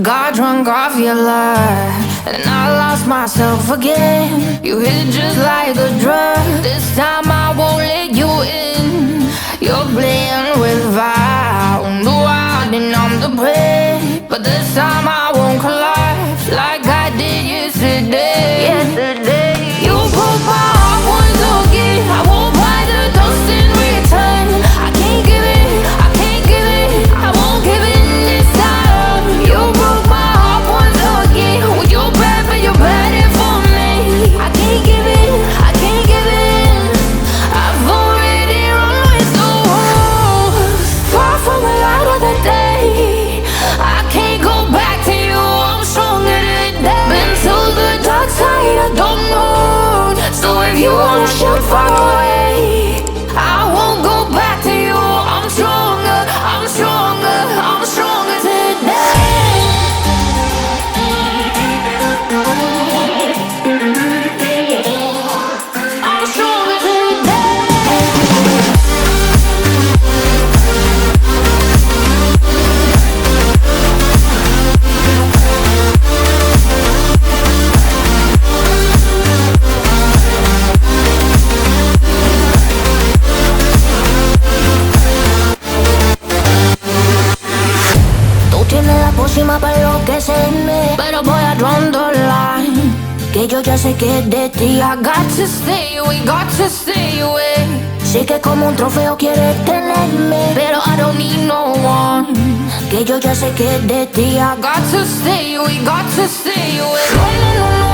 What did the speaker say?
Got drunk off your life, and I lost myself again. You hit just like a drug. This time I won't let you in. You're playing with fire, on the wild and I'm the prey. But this time I won't collapse like I did yesterday. You broke my heart once again. I won't buy the dust in return. I can't give it, I can't give it, I won't give it this time. You broke my heart once again. Well, you're bad, but you're bad it for me. I can't give it, I can't give it. I've already run with the wolves. Far from the light of the day, I can't go back to you. I'm stronger today. Been to the dark side, I don't know. So if you wanna shoot far away, I won't go back to you. I'm stronger, I'm stronger, I'm stronger today. I'm stronger today. Tú tienes la pócima para enloquecerme, pero voy a draw the line, que yo ya sé que es de ti. I got to stay away, got to stay away. Sé que como un trofeo quieres tenerme, pero I don't need no one, que yo ya sé que es de ti. I got to stay away, got to stay away. No, no, no, no.